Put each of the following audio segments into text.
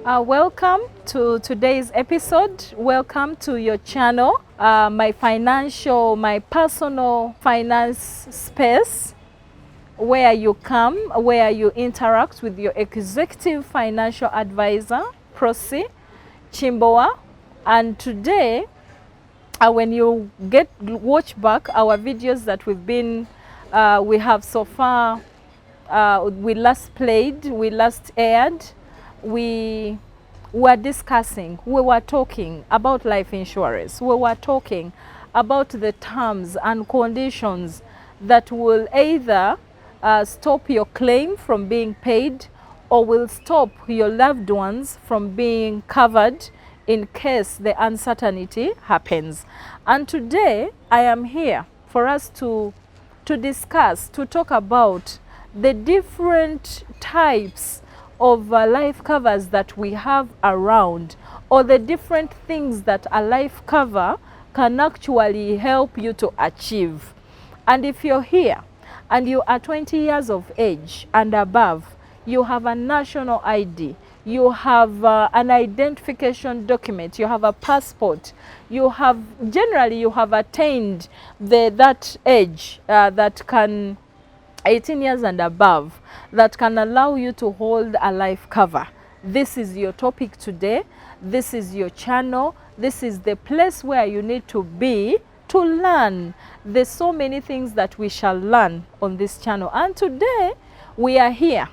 Welcome to today's episode. Welcome to your channel, my personal finance space, where you come, where you interact with your executive financial advisor, Prosi Chimboa. And today, when you watch back our videos that we have so far, we last aired, we were talking about life insurance. We were talking about the terms and conditions that will either stop your claim from being paid or will stop your loved ones from being covered in case the uncertainty happens. And today I am here for us to talk about the different types of life covers that we have around, or the different things that a life cover can actually help you to achieve. And if you're here and you are 20 years of age and above, you have a national ID, you have an identification document, you have a passport, you have attained that age that can 18 years and above, that can allow you to hold a life cover. This is your topic today. This is your channel. This is the place where you need to be to learn. There's so many things that we shall learn on this channel. And today we are here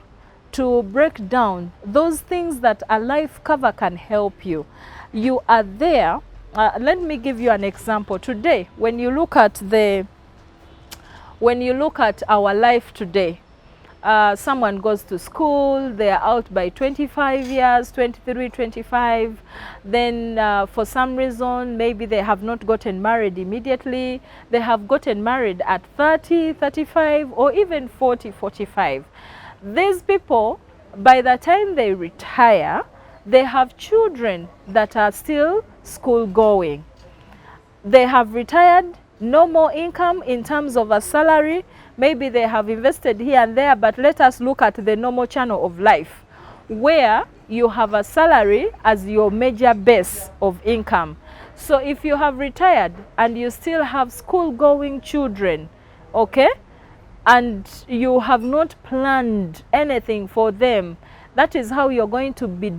to break down those things that a life cover can help you. You are there. Let me give you an example. Today, when you look at our life today, someone goes to school, they are out by 25 years, 23, 25. Then for some reason, maybe they have not gotten married immediately. They have gotten married at 30, 35, or even 40, 45. These people, by the time they retire, they have children that are still school going. They have retired, no more income in terms of a salary. Maybe they have invested here and there, but let us look at the normal channel of life, where you have a salary as your major base of income. So if you have retired and you still have school-going children, okay, and you have not planned anything for them, that is how you're going to be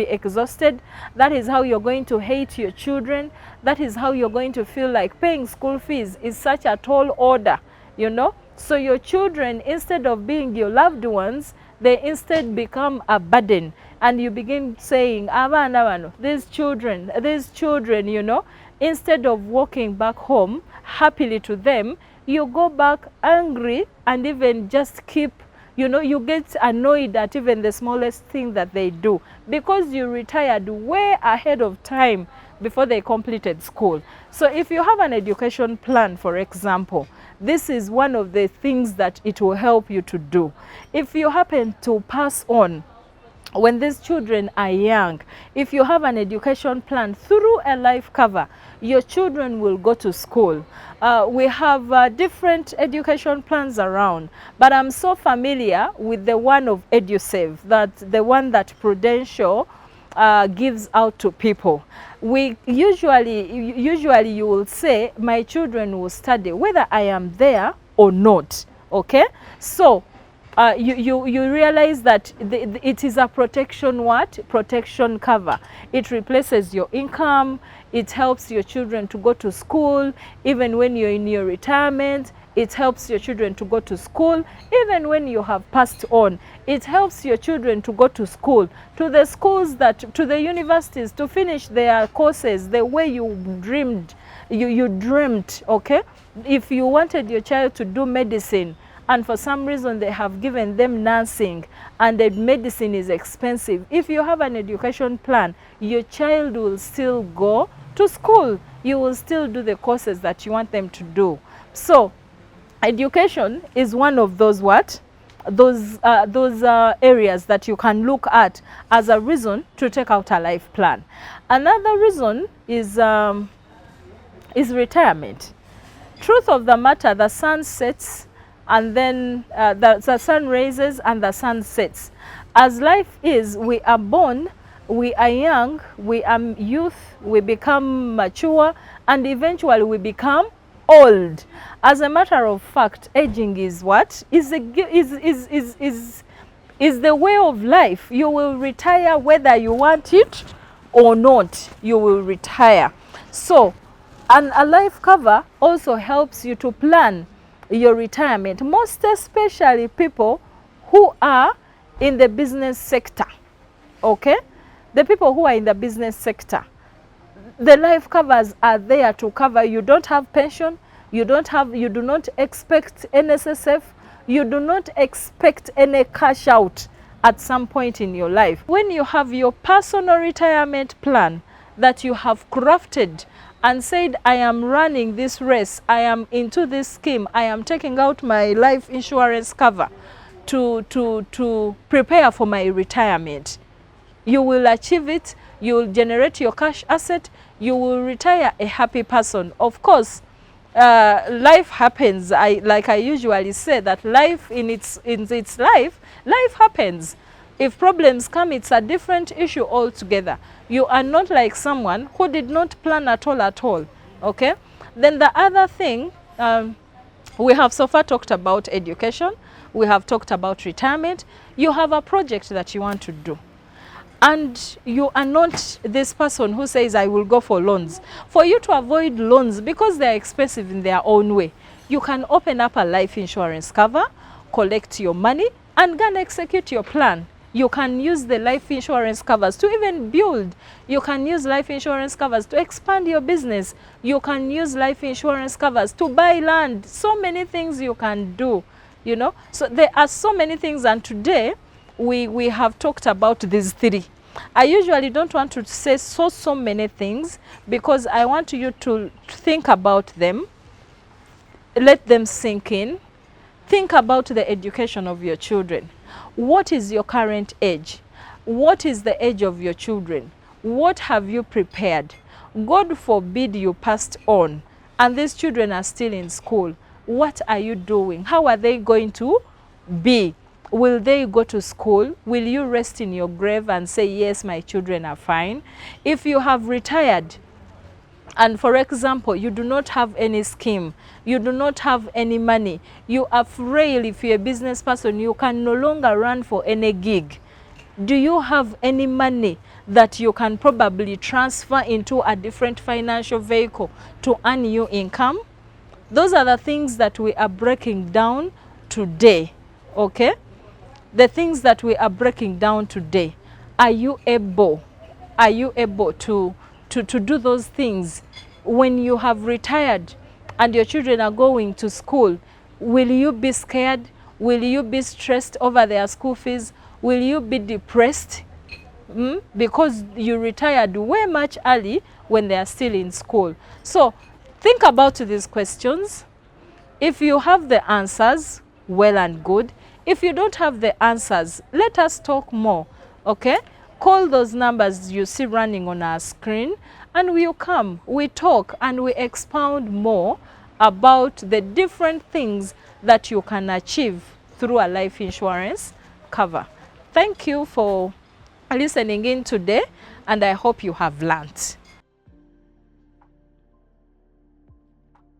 exhausted. That is how you're going to hate your children. That is how you're going to feel like paying school fees is such a tall order, you know. So your children, instead of being your loved ones, they instead become a burden. And you begin saying, these children, you know. Instead of walking back home happily to them, you go back angry and even just keep, you know, you get annoyed at even the smallest thing that they do, because you retired way ahead of time before they completed school. So if you have an education plan, for example, this is one of the things that it will help you to do. If you happen to pass on when these children are young, if you have an education plan through a life cover, your children will go to school. We have different education plans around, but I'm so familiar with the one of EduSave, the one that Prudential gives out to people. We usually you will say, my children will study whether I am there or not. Okay, so you realize that it is a protection cover. It replaces your income. It helps your children to go to school even when you're in your retirement. It helps your children to go to school even when you have passed on. It helps your children to go to school, to the universities, to finish their courses the way you dreamed. You dreamt, okay? If you wanted your child to do medicine, and for some reason they have given them nursing, and the medicine is expensive, if you have an education plan, your child will still go to school. You will still do the courses that you want them to do. So education is one of those areas that you can look at as a reason to take out a life plan. Another reason is retirement. Truth of the matter, the sun sets and then the sun rises and the sun sets. As life is, we are born, we are young, we are youth, we become mature, and eventually we become old. As a matter of fact, aging is what? Is the way of life. You will retire whether you want it or not. You will retire. So, and a life cover also helps you to plan your retirement, most especially people who are in the business sector. Okay? The people who are in the business sector, the life covers are there to cover. You don't have pension, you do not expect NSSF, you do not expect any cash out at some point in your life. When you have your personal retirement plan that you have crafted and said, I am running this race, I am into this scheme, I am taking out my life insurance cover to prepare for my retirement, you will achieve it, you will generate your cash asset, you will retire a happy person. Of course, life happens. Like I usually say, that life in its life happens. If problems come, it's a different issue altogether. You are not like someone who did not plan at all. Okay? Then the other thing, we have so far talked about education, we have talked about retirement. You have a project that you want to do, and you are not this person who says, I will go for loans. For you to avoid loans, because they are expensive in their own way, you can open up a life insurance cover, collect your money, and go and execute your plan. You can use the life insurance covers to even build. You can use life insurance covers to expand your business. You can use life insurance covers to buy land. So many things you can do, you know. So there are so many things, and today we have talked about these three. I usually don't want to say so many things, because I want you to think about them, let them sink in. Think about the education of your children. What is your current age? What is the age of your children? What have you prepared? God forbid you passed on and these children are still in school. What are you doing? How are they going to be? Will they go to school? Will you rest in your grave and say, yes, my children are fine? If you have retired, and for example, you do not have any scheme, you do not have any money, you are frail, if you're a business person, you can no longer run for any gig. Do you have any money that you can probably transfer into a different financial vehicle to earn you income? Those are the things that we are breaking down today, okay? The things that we are breaking down today. Are you able to do those things when you have retired and your children are going to school? Will you be scared? Will you be stressed over their school fees? Will you be depressed because you retired way much early when they are still in school? So think about these questions. If you have the answers, well and good. If you don't have the answers, let us talk more, okay? Call those numbers you see running on our screen, and we'll come, we talk, and we expound more about the different things that you can achieve through a life insurance cover. Thank you for listening in today, and I hope you have learned.